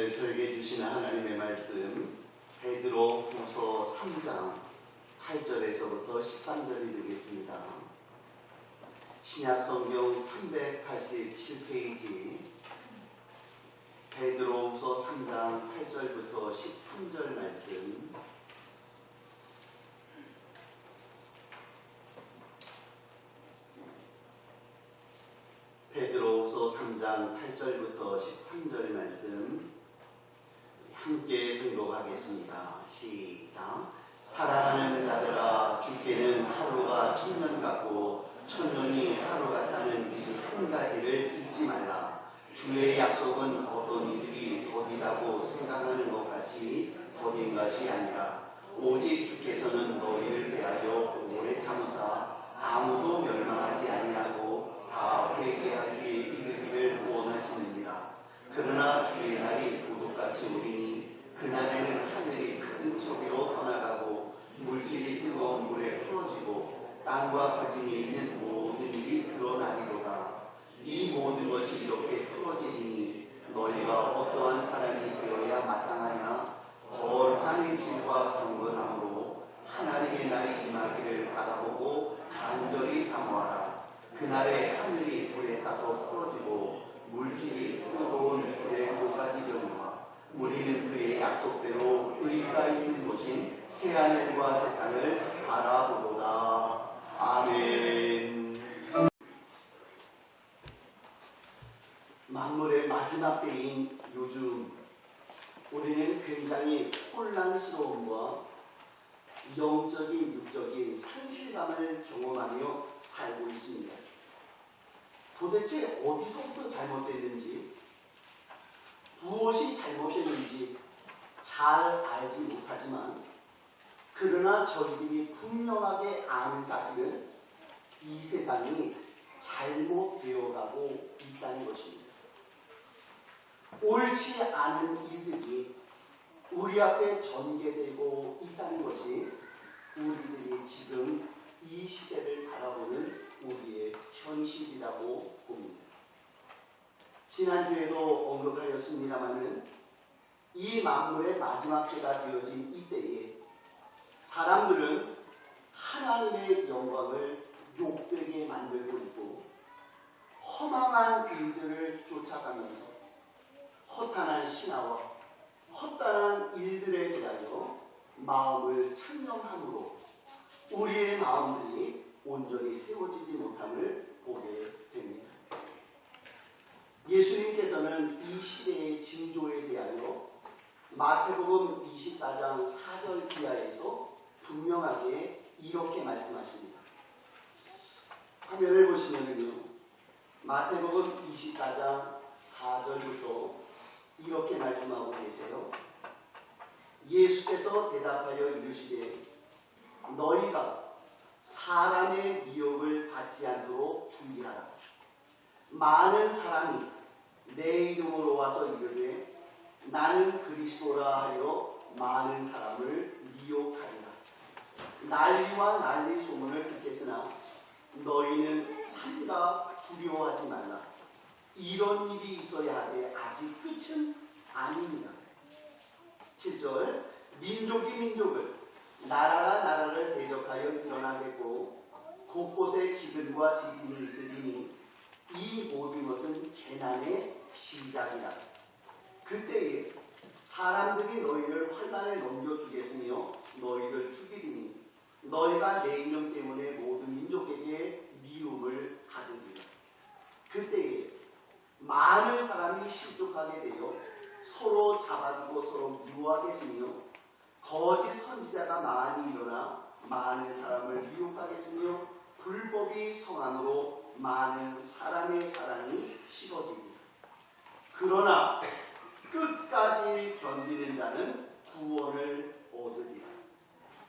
오늘 저에게 주시는 하나님의 말씀 베드로 후서 3장 8절에서부터 13절이 되겠습니다. 신약성경 387페이지 베드로 후서 3장 8절부터 13절 말씀. 베드로후서 3장 8절부터 13절 말씀 함께 등록하겠습니다. 시작. 사랑하는 자들아, 주께는 하루가 천년 같고 천년이 하루 같다는 이 한 가지를 잊지 말라. 주의 약속은 어떤 이들이 더디다고 생각하는 것 같이 더딘 것이 아니라 오직 주께서는 너희를 대하여 오래 참으사 아무도 멸망하지 아니하고 다 회개하기에 이르기를 원하시느니라. 그러나 주의 날이 고독같이 오리니 그날에는 하늘이 큰 소리로 떠나가고 물질이 뜨거운 물에 풀어지고 땅과 가짐이 있는 모든 일이 드러나리로다. 이 모든 것이 이렇게 풀어지리니 너희가 어떠한 사람이 되어야 마땅하냐? 거룩한 행실과 경건함으로 하나님의 날이 임하기를 바라보고 간절히 사모하라. 그날에 하늘이 불에 타서 풀어지고 물질이 뜨거운 불에 녹아지려니와 우리는 그의 약속대로 의가 있는 곳인 새하늘과 새 땅을 바라보도다. 아멘. 만물의 마지막 때인 요즘 우리는 굉장히 혼란스러움과 영적인, 육적인 상실감을 경험하며 살고 있습니다. 도대체 어디서부터 잘못됐는지, 무엇이 잘못됐는지 잘 알지 못하지만, 그러나 저희들이 분명하게 아는 사실은 이 세상이 잘못되어가고 있다는 것입니다. 옳지 않은 일들이 우리 앞에 전개되고 있다는 것이 우리들이 지금 이 시대를 바라보는 우리의 현실이라고 봅니다. 지난주에도 언급하였습니다마는 이 만물의 마지막 때가 되어진 이때에 사람들은 하나님의 영광을 욕되게 만들고 있고 허망한 일들을 쫓아가면서 허탄한 신화와 헛다른 일들에 대하여 마음을 창념함으로 우리의 마음들이 온전히 세워지지 못함을 보게 됩니다. 예수님께서는 이 시대의 징조에 대하여 마태복음 24장 4절 이하에서 분명하게 이렇게 말씀하십니다. 화면을 보시면요, 마태복음 24장 4절부터 이렇게 말씀하고 계세요. 예수께서 대답하여 이르시되 너희가 사람의 미혹을 받지 않도록 주의하라. 많은 사람이 내 이름으로 와서 이르되 나는 그리스도라 하여 많은 사람을 미혹하리라. 난리와 난리 소문을 듣겠으나 너희는 삼가 두려워하지 말라. 이런 일이 있어야 하되 아직 끝은 아닙니다. 7절. 민족이 민족을, 나라가 나라를 대적하여 일어나겠고 곳곳에 기근과 지진이 있으리니 이 모든 것은 재난의 시작이라. 그때에 사람들이 너희를 환난에 넘겨주겠으며 너희를 죽이리니 너희가 내 이름 때문에 모든 민족에게 미움을 받으리라. 그때에 많은 사람이 실족하게 되어 서로 잡아주고 서로 미워하겠으며 거짓 선지자가 많이 일어나 많은 사람을 미혹하겠으며 불법이 성안으로 많은 사람의 사랑이 식어집니다. 그러나 끝까지 견디는 자는 구원을 얻으리라.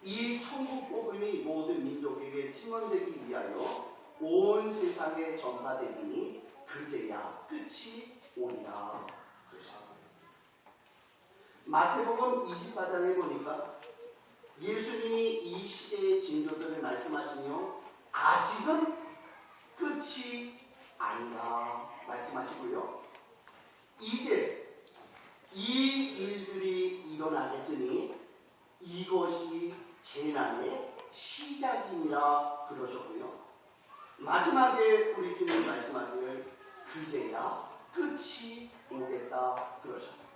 이 천국 복음이 모든 민족에게 증언되기 위하여 온 세상에 전파되리니 그제야 끝이 오리라. 마태복음 24장에 보니까 예수님이 이 시대의 징조들을 말씀하시며 아직은 끝이 아니다 말씀하시고요. 이제 이 있으니 이것이 재난의 시작이니라 그러셨고요. 마지막에 우리 주님이 말씀하기를 그제야 끝이 오겠다 그러셨어요.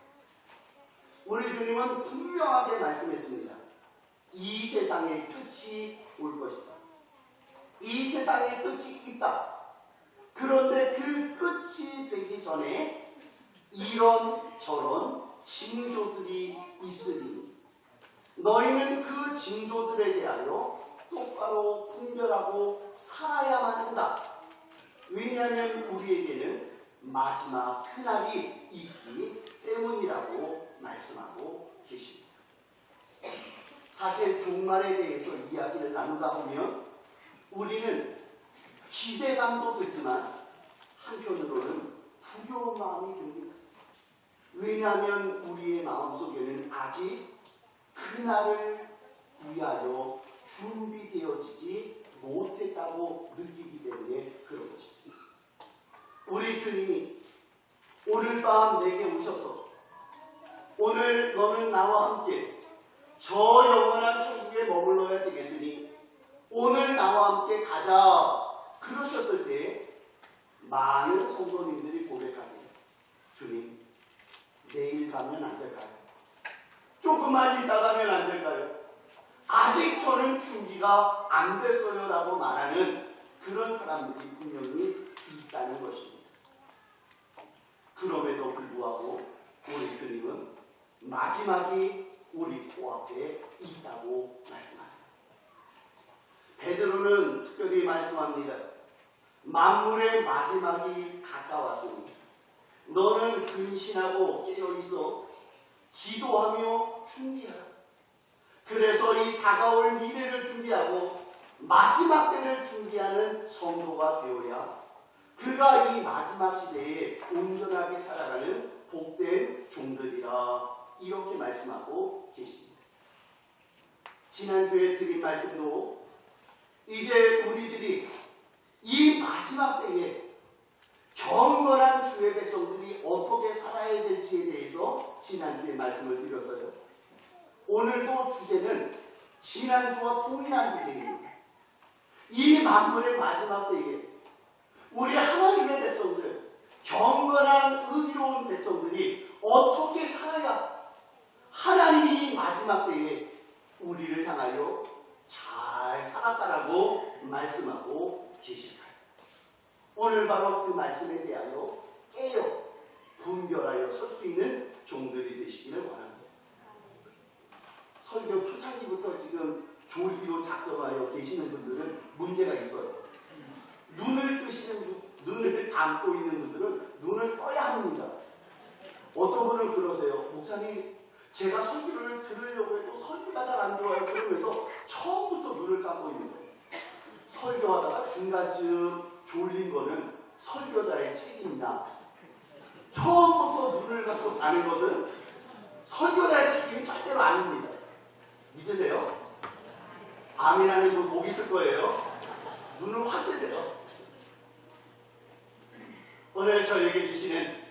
우리 주님은 분명하게 말씀했습니다. 이 세상의 끝이 올 것이다. 이 세상의 끝이 있다. 그런데 그 끝이 되기 전에 이런 저런 징조들이 있으니 너희는 그 징조들에 대하여 똑바로 분별하고 살아야만 한다. 왜냐하면 우리에게는 마지막 그날이 있기 때문이라고 말씀하고 계십니다. 사실 종말에 대해서 이야기를 나누다 보면 우리는 기대감도 듣지만 한편으로는 두려운 마음이 듭니다. 왜냐하면 우리의 마음속에는 아직 그날을 위하여 준비되어지지 못했다고 느끼기 때문에 그런 것입니다. 우리 주님이 오늘 밤 내게 오셔서 오늘 너는 나와 함께 저 영원한 천국에 머물러야 되겠으니 오늘 나와 함께 가자 그러셨을 때 많은 성도님들이 고백하기를 주님 내일 가면 안 될까요? 조금만 이따 가면 안 될까요? 아직 저는 준비가 안 됐어요 라고 말하는 그런 사람들이 분명히 있다는 것입니다. 그럼에도 불구하고 우리 주님은 마지막이 우리 코앞에 있다고 말씀하세요. 베드로는 특별히 말씀합니다. 만물의 마지막이 가까웠으니 너는 근신하고 깨어있어 기도하며 준비하라. 그래서 이 다가올 미래를 준비하고 마지막 때를 준비하는 성도가 되어야 그가 이 마지막 시대에 온전하게 살아가는 복된 종들이라 이렇게 말씀하고 계십니다. 지난주에 드린 말씀도 이제 우리들이 이 마지막 때에 경건한 주의 백성들이 어떻게 살아야 될지에 대해서 지난주에 말씀을 드렸어요. 오늘도 주제는 지난주와 동일한 주제입니다. 이 만물의 마지막 때에 우리 하나님의 백성들, 경건한 의로운 백성들이 어떻게 살아야 하나님이 이 마지막 때에 우리를 향하여 잘 살았다라고 말씀하고 계실까요? 오늘 바로 그 말씀에 대하여 깨어 분별하여 설 수 있는 종들이 되시기를 원합니다. 설교 초창기부터 지금 졸기로 작정하여 계시는 분들은 문제가 있어요. 눈을 뜨시는 눈을 감고 있는 분들은 눈을 떠야 합니다. 어떤 분은 그러세요. 목사님 제가 설교를 들으려고 해도 설교가 잘 안 들어와요. 그러면서 처음부터 눈을 감고 있는 거예요. 설교하다가 중간쯤 졸린 거는 설교자의 책임이다. 처음부터 눈을 감고 자는 것은 설교자의 책임이 절대로 아닙니다. 믿으세요? 아멘하는 분 복 있을 거예요. 눈을 확 뜨세요. 오늘 저에게 주시는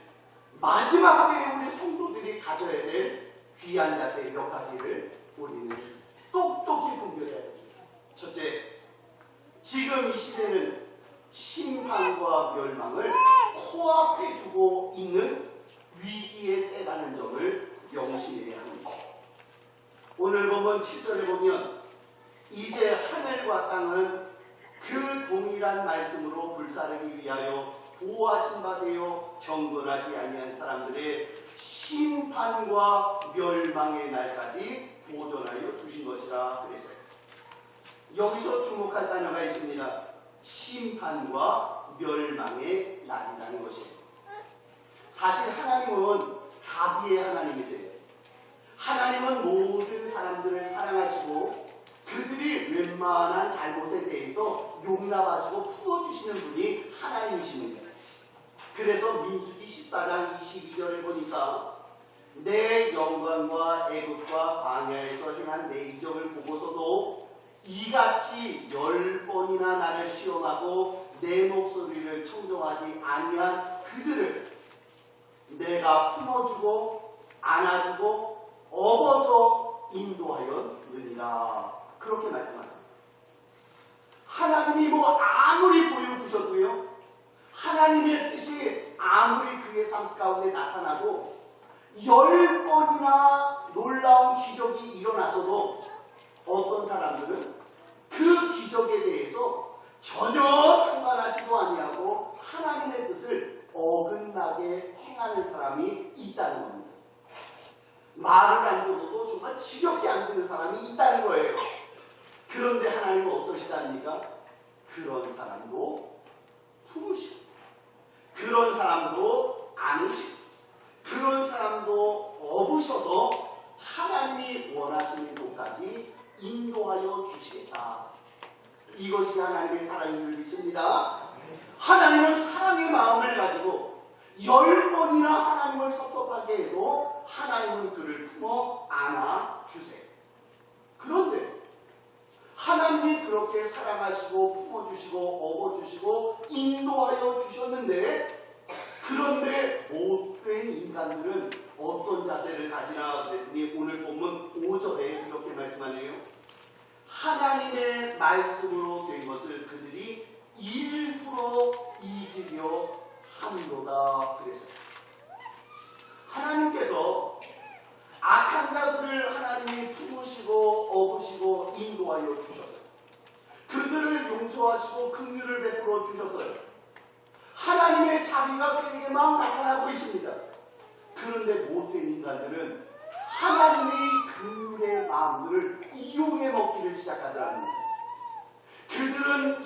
마지막 때에 우리 성도들이 가져야 될 귀한 자세 몇 가지를 우리는 똑똑히 분별해야 됩니다. 첫째, 지금 이 시대는 심판과 멸망을 코앞에 두고 있는 위기의 때라는 점을 명심해야 합니다. 오늘 본문 7절에 보면 이제 하늘과 땅은 그 동일한 말씀으로 불사르기 위하여 보호하신 바 되어 경건하지 아니한 사람들의 심판과 멸망의 날까지 보존하여 두신 것이라 그랬어요. 여기서 주목할 단어가 있습니다. 심판과 멸망의 날이라는 것이에요. 사실 하나님은 자비의 하나님이세요. 하나님은 모든 사람들을 사랑하시고 그들이 웬만한 잘못에 대해서 용납하시고 풀어주시는 분이 하나님이십니다. 그래서 민수기 14장 22절에 보니까 내 영광과 애굽과 광야에서 행한 내 이적을 보고서도 이같이 10번이나 나를 시험하고 내 목소리를 청종하지 아니한 그들을 내가 품어주고 안아주고 업어서 인도하였느니라. 그렇게 말씀하십니다. 하나님이 뭐 아무리 보여주셔도요, 하나님의 뜻이 아무리 그의 삶 가운데 나타나도 10번이나 놀라운 기적이 일어나서도 어떤 사람들은 그 기적에 대해서 전혀 상관하지도 아니하고 하나님의 뜻을 어긋나게 행하는 사람이 있다는 겁니다. 말을 안 들어도 정말 지겹게 안 듣는 사람이 있다는 거예요. 그런데 하나님은 어떠시답니까? 그런 사람도 품으시고, 그런 사람도 안으시고, 그런 사람도 업으셔서 하나님이 원하시는 곳까지 인도하여 주시겠다. 이것이 하나님의 사랑인 줄 믿습니다. 하나님은 사랑의 마음을 가지고 10번이나 하나님을 섭섭하게 해도 하나님은 그를 품어 안아주세요. 그런데 하나님이 그렇게 사랑하시고 품어주시고 업어주시고 인도하여 주셨는데, 그런데 못된 인간들은 어떤 자세를 가지나 그랬더니 오늘 본문 5절에 이렇게 말씀하네요. 하나님의 말씀으로 된 것을 그들이 일부러 잊으려 함도다. 그래서 하나님께서 악한 자들을 하나님이 품으시고 업으시고 인도하여 주셨어요. 그들을 용서하시고 긍휼을 베풀어 주셨어요. 하나님의 자비가 그에게 막 나타나고 있습니다. 그런데 못된 인간들은 하나님의 긍휼의 마음들을 이용해 먹기를 시작하더랍니다. 그들은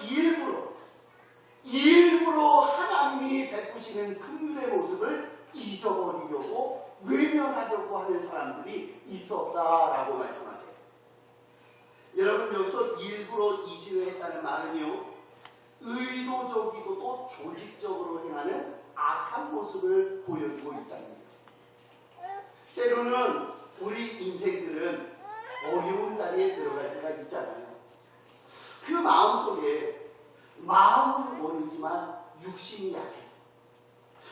일부러 하나님이 베푸시는 긍휼의 모습을 잊어버리려고 외면하려고 하는 사람들이 있었다라고 말씀하세요. 여러분, 여기서 일부러 잊으려 했다는 말은요, 의도적이고도 조직적으로 행하는 악한 모습을 보여주고 있다는 거예요. 때로는 우리 인생들은 어려운 자리에 들어갈 때가 있잖아요. 그 마음속에 마음은 원이지만 육신이 약해서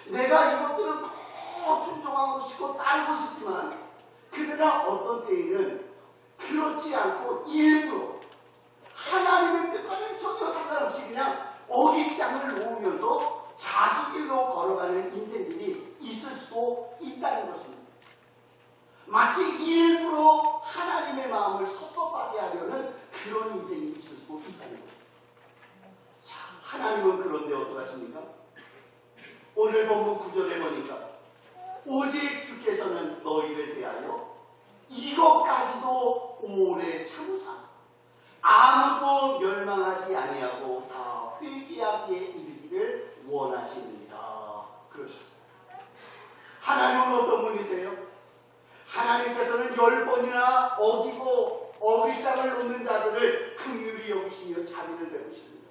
내가 이것들을 꼭 순종하고 싶고 따르고 싶지만, 그러나 어떤 때에는 그렇지 않고 일부러 하나님의 뜻과는 전혀 상관없이 그냥 어깃장을 놓으면서 자기 길로 걸어가는 인생들이 있을 수도 있다는 것입니다. 마치 일부러 하나님의 마음을 섭섭하게 하려는 그런 인생이 있을 수도 있다는 거예요. 자, 하나님은 그런데 어떡하십니까? 오늘 본문 9절에 보니까 오직 주께서는 너희를 대하여 이것까지도 오래 참으사 아무도 멸망하지 아니하고 다 회개하기에 이르기를 원하십니다. 그러셨어요. 하나님은 어떤 분이세요? 하나님께서는 10번이나 어기고 어깃장을 놓는 자들을 긍휼히 여기시며 자비를 베푸십니다.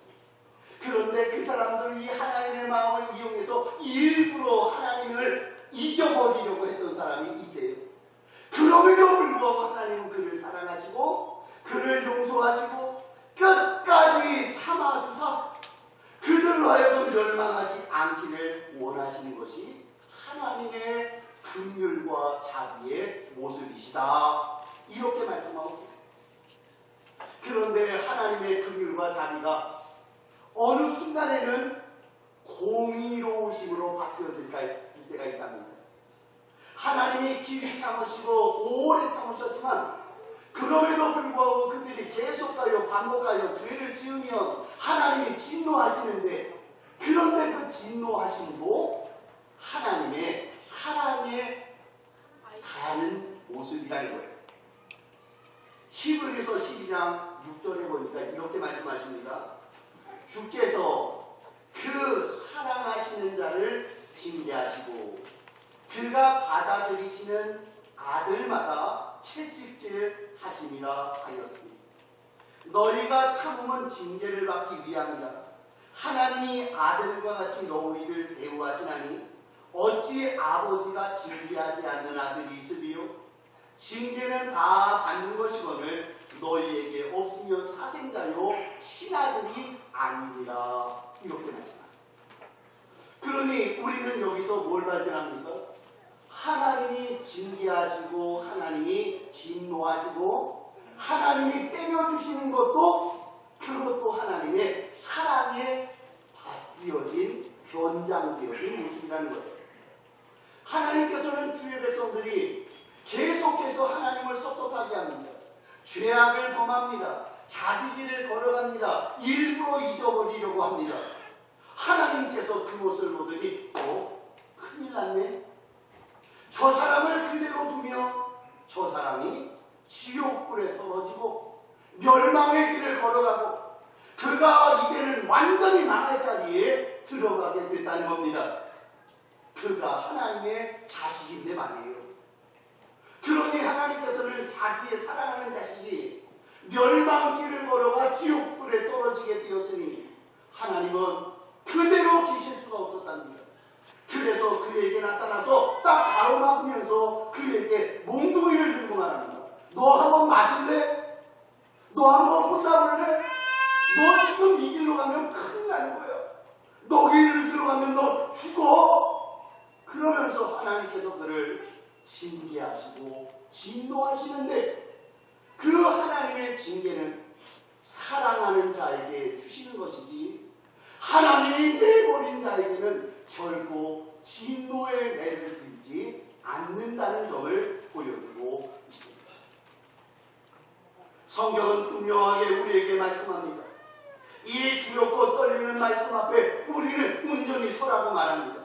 그런데 그 사람들이 하나님의 마음을 이용해서 일부러 하나님을 잊어버리려고 했던 사람이 있대요. 그럼에도 불구하고 하나님은 그를 사랑하시고 그를 용서하시고 끝까지 참아주사 그들로 하여금 멸망하지 않기를 원하시는 것이 하나님의 긍휼과 자비의 모습이시다. 이렇게 말씀하고 있습니다. 그런데 하나님의 긍휼과 자비가 어느 순간에는 공의로우심으로 바뀌어질 때가 있답니다. 하나님이 길이 참으시고 오래 참으셨지만 그럼에도 불구하고 그들이 계속하여 반복하여 죄를 지으면 하나님이 진노하시는데, 그런데 그 진노하심도 하나님의 사랑에 가는 모습이라는 거예요. 히브리서 12장 6절에 보니까 이렇게 말씀하십니다. 주께서 그 사랑하시는 자를 징계하시고 그가 받아들이시는 아들마다 채찍질 하심이라 하였습니다. 너희가 참음은 징계를 받기 위함이라. 하나님이 아들과 같이 너희를 대우하시나니 어찌 아버지가 징계하지 않는 아들이 있으리요? 징계는 다 받는 것이거늘 너희에게 없으면 사생자요 친아들이 아니니라. 이렇게 말씀하십니다. 그러니 우리는 여기서 뭘 발견합니까? 하나님이 징계하시고 하나님이 진노하시고 하나님이 때려주시는 것도 그것도 하나님의 사랑에 띄어진 변장되어진 모습이라는 거예요. 하나님께서는 주의 백성들이 계속해서 하나님을 섭섭하게 합니다. 죄악을 범합니다. 자기 길을 걸어갑니다. 일부러 잊어버리려고 합니다. 하나님께서 그것을 보더니 큰일 났네. 저 사람을 그대로 두면 저 사람이 지옥불에 떨어지고 멸망의 길을 걸어가고 그가 이제는 완전히 망할 자리에 들어가게 됐다는 겁니다. 그가 하나님의 자식인데 말이에요. 그러니 하나님께서는 자기의 사랑하는 자식이 멸망길을 걸어가 지옥불에 떨어지게 되었으니 하나님은 그대로 계실 수가 없었답니다. 그래서 그에게 나타나서 딱 가로막으면서 그에게 몽둥이를 들고 말합니다. 너 한번 맞을래? 너 한번 혼나볼래? 너 지금 이 길로 가면 큰일 나는 거야. 너 이 길로 가면 너 죽어. 그러면서 하나님께서 그를 징계하시고 진노하시는데 그 하나님의 징계는 사랑하는 자에게 주시는 것이지 하나님이 내버린 자에게는 결코 진노의 매를 들지 않는다는 점을 보여주고 있습니다. 성경은 분명하게 우리에게 말씀합니다. 이 두렵고 떨리는 말씀 앞에 우리는 온전히 서라고 말합니다.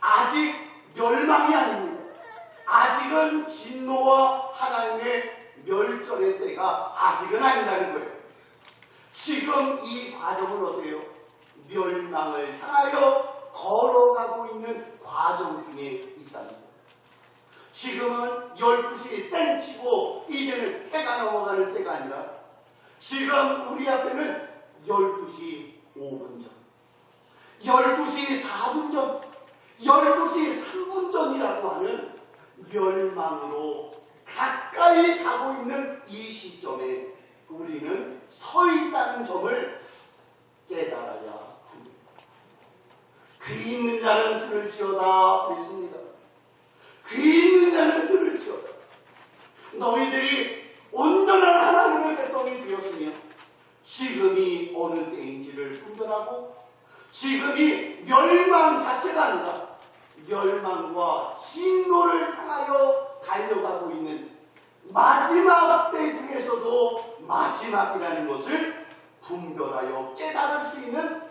아직 멸망이 아닙니다. 아직은 진노와 하나님의 멸절의 때가 아직은 아니라는 거예요. 지금 이 과정은 어때요? 멸망을 향하여 걸어가고 있는 과정 중에 있답니다. 지금은 12시 땡치고 이제는 해가 넘어가는 때가 아니라 지금 우리 앞에는 12시 5분 전, 12시 4분 전, 12시 3분 전이라고 하는 멸망으로 가까이 가고 있는 이 시점에 우리는 서 있다는 점을 깨달아야 합니다. 귀 있는 자는 들을지어다 그랬습니다. 귀 있는 자는 들을지어다. 너희들이 온전한 하나님의 백성이 되었으면 지금이 어느 때인지를 분별하고 지금이 멸망 자체가 아니라 멸망과 진노를 향하여 달려가고 있는 마지막 때 중에서도 마지막이라는 것을 분별하여 깨달을 수 있는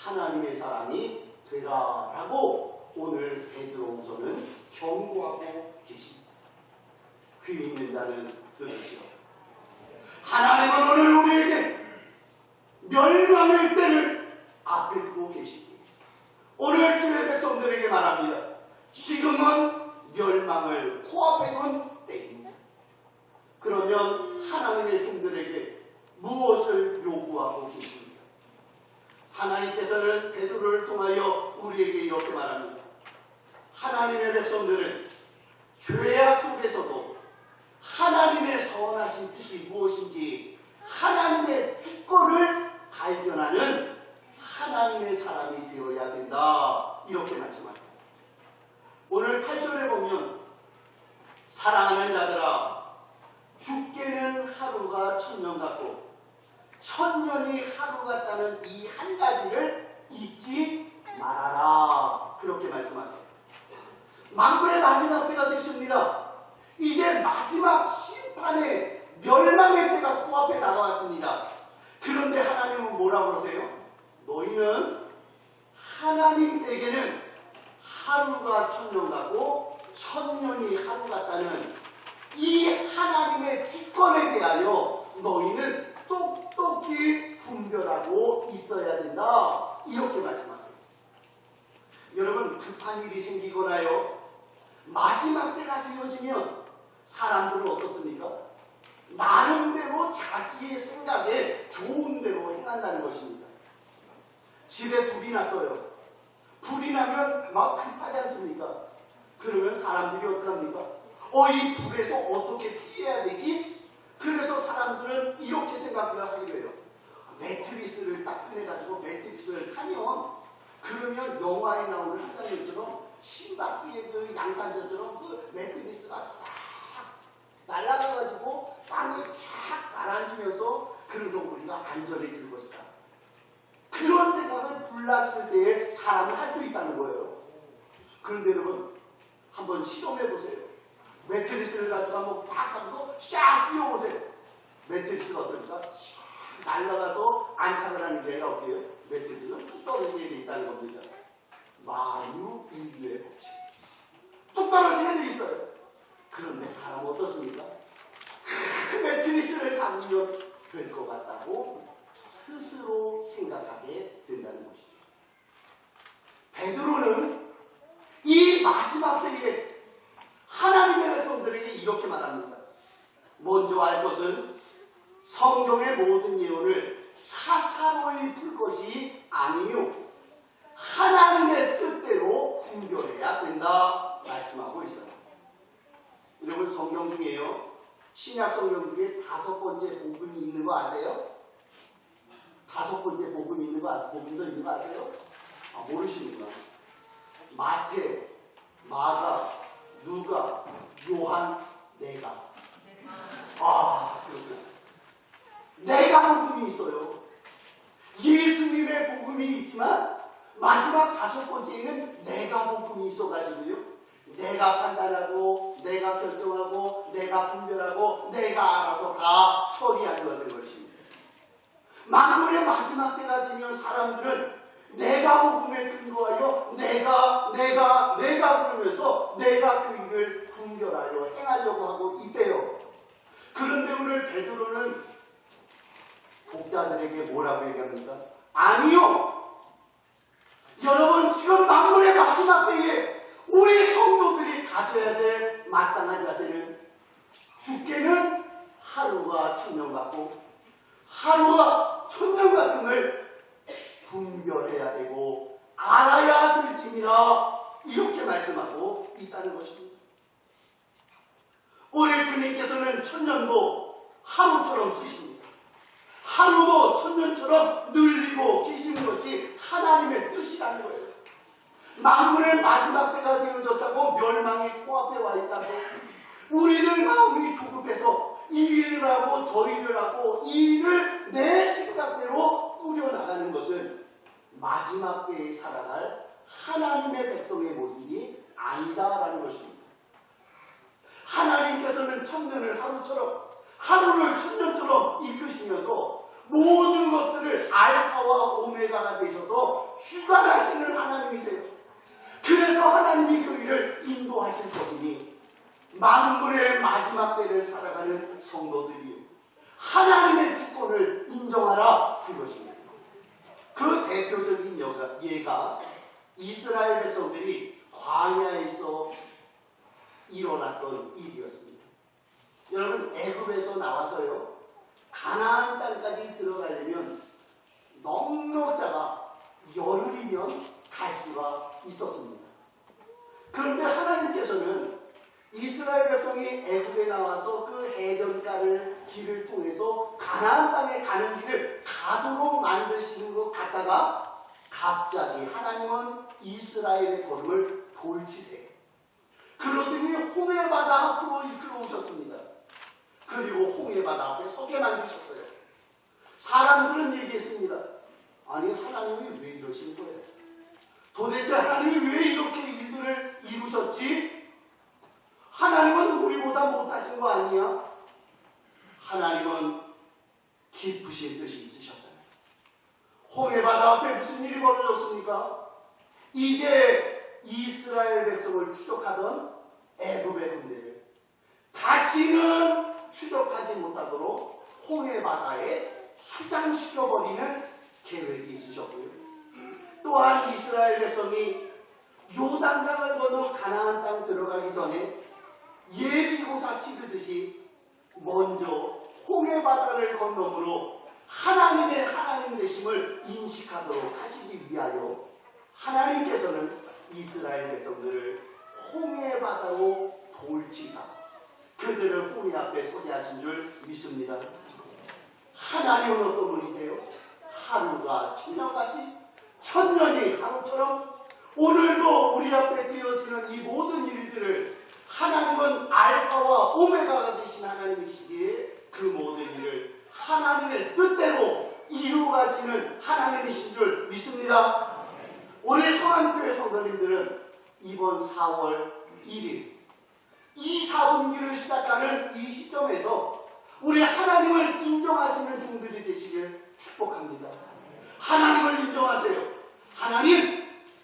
하나님의 사람이 되라라고 오늘 베드로후서는 경고하고 계십니다. 귀 있는 자는 들으시오. 하나님은 오늘 우리에게 멸망의 때를 앞에 두고 계십니다. 오늘 주의 백성들에게 말합니다. 지금은 멸망을 코앞에 둔 때입니다. 그러면 하나님의 종들에게 무엇을 요구하고 계십니까? 하나님께서는 베드로를 통하여 우리에게 이렇게 말합니다. 하나님의 백성들은 죄악 속에서도 하나님의 선하신 뜻이 무엇인지 하나님의 주권을 발견하는 하나님의 사람이 되어야 된다. 이렇게 말씀합니다. 오늘 8절에 보면 사랑하는 자들아 죽게는 하루가 천년 같고 천년이 하루 같다는 이 한 가지를 잊지 말아라. 그렇게 말씀하세요. 만물의 마지막 때가 됐습니다. 이제 마지막 심판의 멸망의 때가 코앞에 다가왔습니다. 그런데 하나님은 뭐라고 그러세요? 너희는 하나님에게는 하루가 천년 같고 천년이 하루 같다는 이 하나님의 주권에 대하여 너희는 똑똑히 분별하고 있어야 된다. 이렇게 말씀하세요. 여러분 급한 일이 생기거나요 마지막 때가 되어지면 사람들은 어떻습니까? 나름대로 자기의 생각에 좋은 대로 행한다는 것입니다. 집에 불이 났어요. 불이 나면 막 급하지 않습니까? 그러면 사람들이 어떡합니까? 이 불에서 어떻게 피해야 되지? 그래서 사람들은 이렇게 생각을 하게 돼요. 매트리스를 딱 꺼내가지고 매트리스를 타면 그러면 영화에 나오는 한 장면처럼 신바퀴의 그 양탄자처럼 그 매트리스가 싹 날아가가지고 땅에 쫙 가라앉으면서 그래도 우리가 안전해질 것이다. 그런 생각을 불났을 때에 사람은 할 수 있다는 거예요. 그런데 여러분 한번 실험해 보세요. 매트리스를 가지고 한번 딱 하면서 쫙 뛰어보세요. 매트리스가 어떨까? 쫙 날아가서 안착을 하는 게 아니라 어때요? 매트리스는 뚝 떨어지게 돼 있다는 겁니다. 만유인류의 법칙. 뚝 떨어지게 돼 있어요. 그런데 사람은 어떻습니까? 그 매트리스를 잡으면 될 것 같다고 스스로 생각하게 된다는 것이죠. 베드로는 이 마지막 때에 하나님의 백성들에게 이렇게 말합니다. 먼저 알 것은 성경의 모든 예언을 사사로이 풀 것이 아니요 하나님의 뜻대로 분별해야 된다 말씀하고 있어요. 여러분 성경 중에요. 신약 성경 중에 5번째 복음이 있는 거 아세요? 5번째 복음이 있는 거 아세요? 복음서 있는 거 아세요? 모르시는구나. 마태, 마가, 누가, 요한, 내가. 그렇구나. 내가 복음이 있어요. 예수님의 복음이 있지만 마지막 5번째에는 내가 복음이 있어가지고요. 내가 판단하고 내가 결정하고 내가 분별하고 내가 알아서 다 처리하려는 것입니다. 만물의 마지막 때가 되면 사람들은 내가 복음에 근거하여 내가 그러면서 내가 그 일을 분별하여 행하려고 하고 있대요. 그런데 오늘 베드로는 독자들에게 뭐라고 얘기합니까? 아니요. 여러분 지금 만물의 마지막 때에 우리 성도들이 가져야 될 마땅한 자세는 주께는 하루가 천년 같고 하루가 천년 같음을 분별해야 되고 알아야 될지니라 이렇게 말씀하고 있다는 것입니다. 우리 주님께서는 천년도 하루처럼 쓰십니다. 하루도 천년처럼 늘리고 계시는 것이 하나님의 뜻이라는 거예요. 만물의 마지막 때가 되어졌다고 멸망이 코앞에 와 있다고 우리들 마음이 조급해서 이 일을 하고 저 일을 하고 이 일을 내 생각대로 꾸려나가는 것은 마지막 때에 살아갈 하나님의 백성의 모습이 아니다라는 것입니다. 하나님께서는 천년을 하루처럼 하루를 천년처럼 이끄시면서 모든 것들을 알파와 오메가가 되셔서 주관하시는 하나님이세요. 그래서 하나님이 그 일을 인도하실 것이니 만물의 마지막 때를 살아가는 성도들이요 하나님의 주권을 인정하라 그것입니다. 그 대표적인 예가 이스라엘 백성들이 광야에서 일어났던 일이었습니다. 여러분 애굽에서 나와서요 가나안 땅까지 들어가려면 넉넉자가 열흘이면 갈 수가 있었습니다. 그런데 하나님께서는 이스라엘 백성이 애굽에 나와서 그 해변가를 길을 통해서 가나안 땅에 가는 길을 가도록 만드시는 것 같다가 갑자기 하나님은 이스라엘의 걸음을 돌치세요. 그러더니 홍해바다 앞으로 이끌어오셨습니다. 그리고 홍해바다 앞에 서게 만드셨어요. 사람들은 얘기했습니다. 아니 하나님이 왜 이러신 거예요? 도대체 하나님이 왜 이렇게 일들을 이루셨지? 하나님은 우리보다 못하신 거 아니야? 하나님은 깊으신 뜻이 있으셨어요. 홍해바다 앞에 무슨 일이 벌어졌습니까? 이제 이스라엘 백성을 추적하던 애굽의 군대를 다시는 추적하지 못하도록 홍해바다에 수장시켜버리는 계획이 있으셨고요. 또한 이스라엘 백성이 요단강을 건너 가나안 땅 들어가기 전에 예비고사 치르듯이 먼저 홍해바다를 건너므로 하나님의 하나님 되심을 인식하도록 하시기 위하여 하나님께서는 이스라엘 백성들을 홍해바다로 돌치사 그들을 홍해 앞에 서게 하신 줄 믿습니다. 하나님은 어떤 분이세요? 하루가 천년같이 천년이 하루처럼 오늘도 우리 앞에 되어지는 이 모든 일들을 하나님은 알파와 오메가가 되신 하나님이시기에 그 모든 일을 하나님의 뜻대로 이루어가시는 하나님이신 줄 믿습니다. 우리 성안교회 성도님들은 이번 4월 1일 이 4분기를 시작하는 이 시점에서 우리 하나님을 인정하시는 종들이 되시길 축복합니다. 하나님을 인정하세요.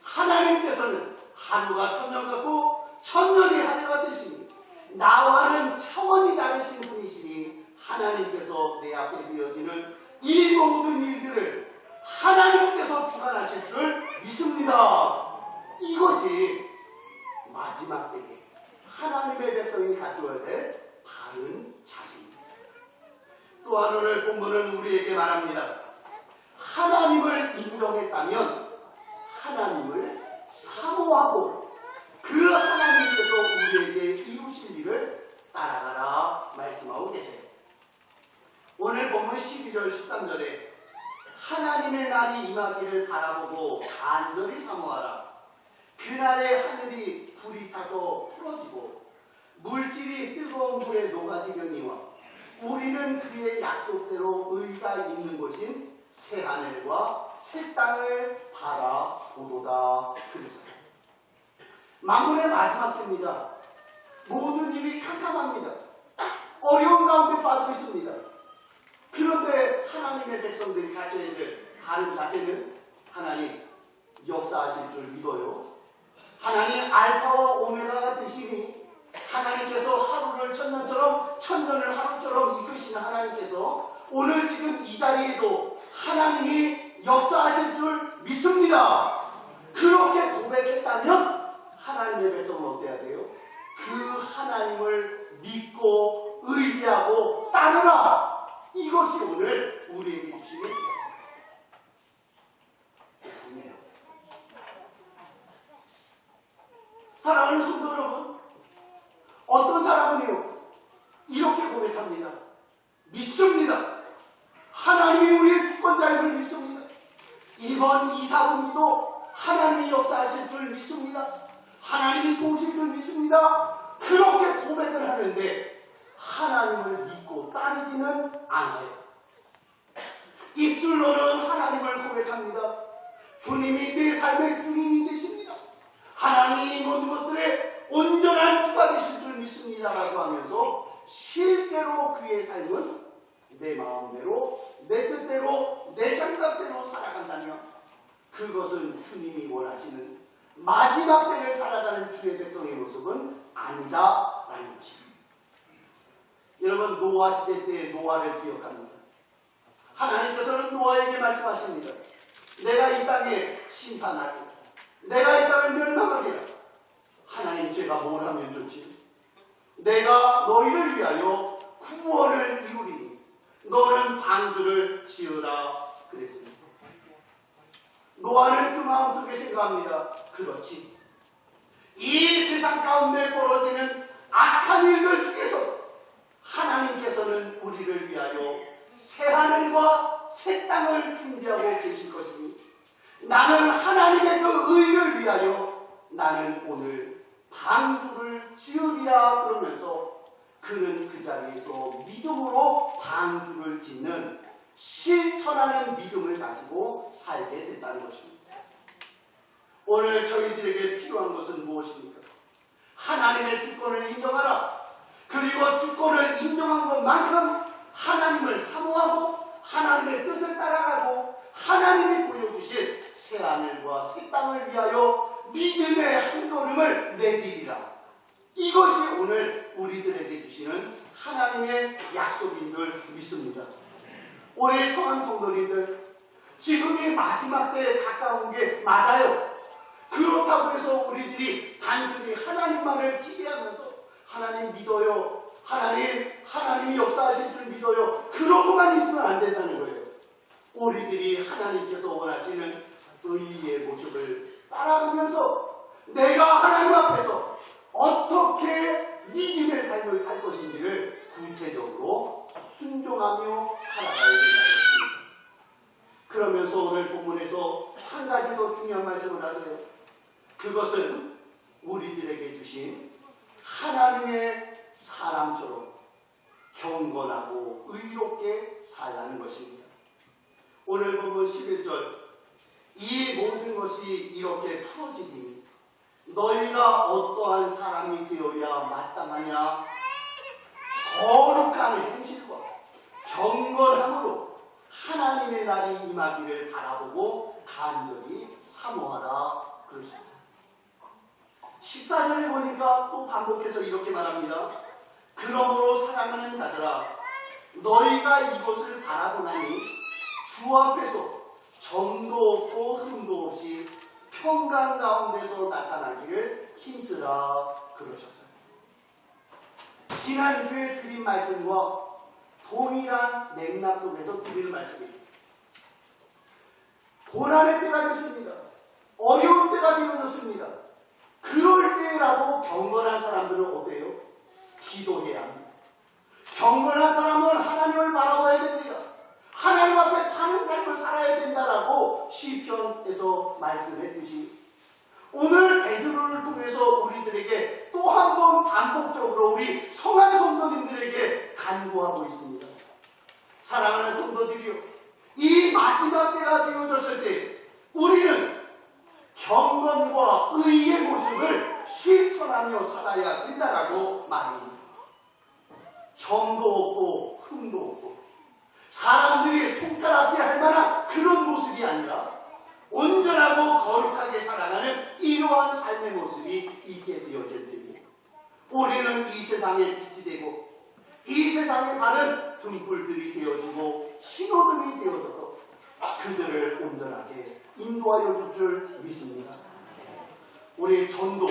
하나님께서는 하루가 천년 같고 천년이 하루가 되시니 나와는 차원이 다르신 분이시니 하나님께서 내 앞에 되어지는 이 모든 일들을 하나님께서 주관하실 줄 믿습니다. 이것이 마지막 때에 하나님의 백성이 갖추어야 될 바른 자세입니다. 또한 오늘 본문은 우리에게 말합니다. 하나님을 인정했다면 하나님을 사모하고 그 하나님께서 우리에게 이루실 일을 따라가라 말씀하고 계세요. 오늘 본문 12절 13절에 하나님의 날이 임하기를 바라보고 간절히 사모하라. 그날에 하늘이 불이 타서 풀어지고 물질이 뜨거운 물에 녹아지려니와 우리는 그의 약속대로 의가 있는 곳인 새 하늘과 새 땅을 바라보도다. 그랬어요. 만물의 마지막 때입니다. 모든 일이 캄캄합니다. 어려운 가운데 빠져 있습니다. 그런데 하나님의 백성들이 갖춰야 될 다른 자세는 하나님 역사하실 줄 믿어요. 하나님 알파와 오메가가 되시니 하나님께서 하루를 천년처럼 천년을 하루처럼 이끄시는 하나님께서 오늘 지금 이 자리에도 하나님이 역사하실 줄 믿습니다. 그렇게 고백했다면 하나님의 백성은 어때야 돼요? 그 하나님을 믿고 의지하고 따르라. 이것이 오늘 우리에게 주시는 말씀이에요. 사랑하는 성도 여러분, 어떤 사람은요 이렇게 고백합니다. 믿습니다. 하나님이 우리의 주권자임을 믿습니다. 이번 2, 4분기도 하나님이 역사하실 줄 믿습니다. 하나님이 도우실 줄 믿습니다. 그렇게 고백을 하는데 하나님을 믿고 따르지는 않아요. 입술로는 하나님을 고백합니다. 주님이 내 삶의 주인이 되십니다. 하나님이 이 모든 것들의 온전한 주가 되실 줄 믿습니다라고 하면서 실제로 그의 삶은 내 마음대로, 내 뜻대로, 내 생각대로 살아간다면 그것은 주님이 원하시는 마지막 때를 살아가는 주의 백성의 모습은 아니다라는 것입니다. 여러분, 노아 시대 때의 노아를 기억합니다. 하나님께서는 노아에게 말씀하십니다. 내가 이 땅에 심판하리라. 내가 이 땅을 멸망하리라. 하나님, 제가 뭘 하면 좋지? 내가 너희를 위하여 구원을 이루리니 너는 방주를 지으라 그랬습니다. 노아는 그 마음속에 생각합니다. 그렇지. 이 세상 가운데 벌어지는 악한 일들 중에서 하나님께서는 우리를 위하여 새 하늘과 새 땅을 준비하고 계실 것이니 나는 하나님의 그 의를 위하여 나는 오늘 방주를 지으리라 그러면서 그는 그 자리에서 믿음으로 방주를 짓는 실천하는 믿음을 가지고 살게 됐다는 것입니다. 오늘 저희들에게 필요한 것은 무엇입니까? 하나님의 주권을 인정하라. 그리고 주권을 인정한 것만큼 하나님을 사모하고 하나님의 뜻을 따라가고 하나님이 보여주신 새 하늘과 새 땅을 위하여 믿음의 한 걸음을 내디디라. 이것이 오늘 우리들에게 주시는 하나님의 약속인 줄 믿습니다. 올해 성한 성도님들, 지금이 마지막 때에 가까운 게 맞아요. 그렇다고 해서 우리들이 단순히 하나님만을 기대하면서 하나님 믿어요, 하나님이 역사하실 줄 믿어요, 그러고만 있으면 안 된다는 거예요. 우리들이 하나님께서 원하시는 의의 모습을 따라가면서 내가 하나님 앞에서 어떻게 믿음의 삶을 살 것인지를 구체적으로 순종하며 살아가야 된다는 것입니다. 그러면서 오늘 본문에서 한 가지 더 중요한 말씀을 하세요. 그것은 우리들에게 주신 하나님의 사람처럼 경건하고 의롭게 살라는 것입니다. 오늘 본문 11절, 이 모든 것이 이렇게 풀어지니 너희가 어떠한 사람이 되어야 마땅하냐? 거룩한 행실과 경건함으로 하나님의 날이 임하기를 바라보고 간절히 사모하라 그러셨어요. 14절에 보니까 또 반복해서 이렇게 말합니다. 그러므로 사랑하는 자들아, 너희가 이것을 바라보나니 주 앞에서 점도 없고 흠도 없이 평강 가운데서 나타나기를 힘쓰라 그러셨어요. 지난주에 드린 말씀과 동일한 맥락 속에서 드리는 말씀입니다. 고난의 때가 됐습니다. 어려운 때가 되어졌습니다. 그럴 때라도 경건한 사람들은 어때요? 기도해야 합니다. 경건한 사람은 하나님을 바라봐야 됩니다. 하나님 앞에 타는 삶을 살아야 된다라고 시편에서 말씀했듯이 오늘 베드로를 통해서 우리들에게 또 한 번 반복적으로 우리 성한 성도님들에게 간구하고 있습니다. 사랑하는 성도들이요, 이 마지막 때가 되어졌을 때 우리는 경건과 의의 모습을 실천하며 살아야 된다라고 말합니다. 점도 없고 흠도 없고 사람들이 손가락질 할 만한 그런 모습이 아니라 온전하고 거룩하게 살아가는 이러한 삶의 모습이 있게 되어질 때입니다. 우리는 이 세상의 빛이 되고 이 세상의 바른 등불들이 되어지고 신호등이 되어져서 그들을 온전하게 인도하여 줄 줄 믿습니다. 우리 전도,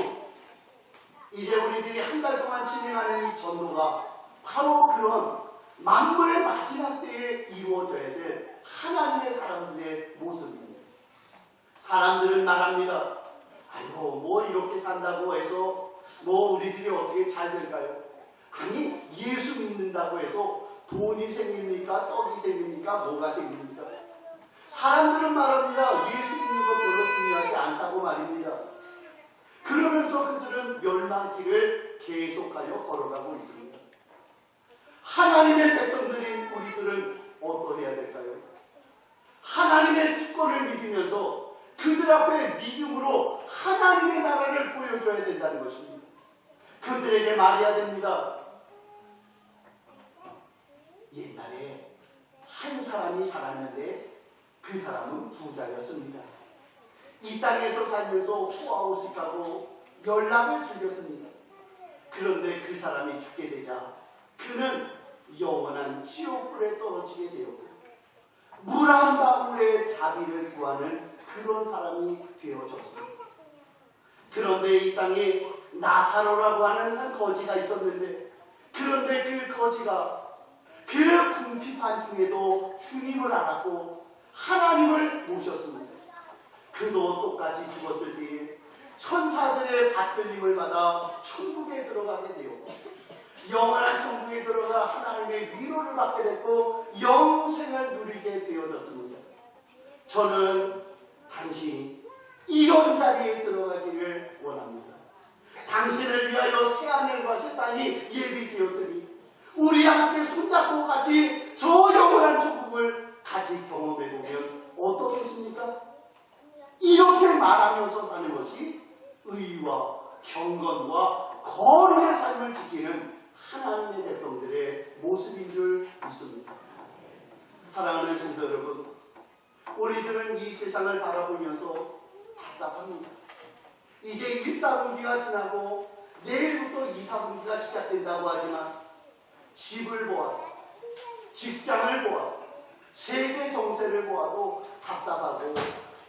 이제 우리들이 한 달 동안 진행하는 이 전도가 바로 그런 만물의 마지막 때에 이루어져야 될 하나님의 사람들의 모습입니다. 사람들은 말합니다. 아이고 뭐 이렇게 산다고 해서 뭐 우리들이 어떻게 잘 될까요? 아니 예수 믿는다고 해서 돈이 생깁니까? 떡이 생깁니까? 뭐가 생깁니까? 사람들은 말합니다. 예수 믿는 것 별로 중요하지 않다고 말입니다. 그러면서 그들은 멸망길을 계속하여 걸어가고 있습니다. 하나님의 백성들인 우리들은 어떠해야 될까요? 하나님의 주권을 믿으면서 그들 앞에 믿음으로 하나님의 나라를 보여줘야 된다는 것입니다. 그들에게 말해야 됩니다. 옛날에 한 사람이 살았는데 그 사람은 부자였습니다. 이 땅에서 살면서 호화호식하고 연락을 즐겼습니다. 그런데 그 사람이 죽게 되자 그는 영원한 지옥불에 떨어지게 되었고 물 한 방울의 자비를 구하는 그런 사람이 되어졌습니다. 그런데 이 땅에 나사로라고 하는 한 거지가 있었는데 그런데 그 거지가 그 궁핍한 중에도 주님을 알았고 하나님을 모셨습니다. 그도 똑같이 죽었을 때에 천사들의 받들림을 받아 천국에 들어가게 되었고 영원한 천국에 들어가 하나님의 위로를 받게 됐고 영생을 누리게 되어졌습니다. 저는 당신이 이런 자리에 들어가기를 원합니다. 당신을 위하여 새하늘과 새 땅이 예비되었으니 우리 함께 손잡고 같이 저 영원한 천국을 같이 경험해보면 어떻겠습니까? 이렇게 말하면서 사는 것이 의와 경건과 거룩의 삶을 지키는 하나님의 백성들의 모습인 줄 믿습니다. 사랑하는 성도 여러분, 우리들은 이 세상을 바라보면서 답답합니다. 이제 1사분기가 지나고 내일부터 2사분기가 시작된다고 하지만 집을 보아도 직장을 보아도 세계 정세를 보아도 답답하고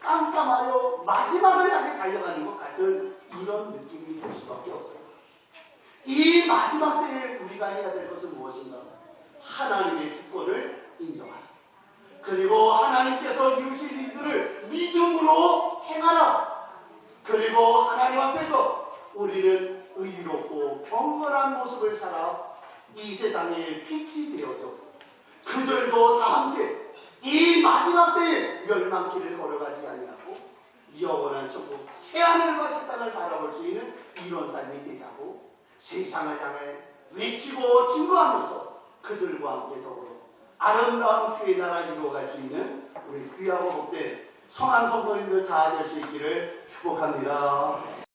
깜깜하여 마지막을 향해 달려가는 것 같은 이런 느낌이 들 수밖에 없어요. 이 마지막 때에 우리가 해야 될 것은 무엇인가? 하나님의 주권을 인정하라. 그리고 하나님께서 이루실 일들을 믿음으로 행하라. 그리고 하나님 앞에서 우리는 의롭고 경건한 모습을 살아 이 세상의 빛이 되어줘 그들도 다 함께 이 마지막 때에 멸망길을 걸어가지 아니하고 영원한 천국 새하늘과 새 땅을 바라볼 수 있는 이런 삶이 되자고 세상을 향해 외치고 증거하면서 그들과 함께 더불어 아름다운 주의 나라 이루어갈 수 있는 우리 귀하고 복된 성한 성도님들 다 될 수 있기를 축복합니다.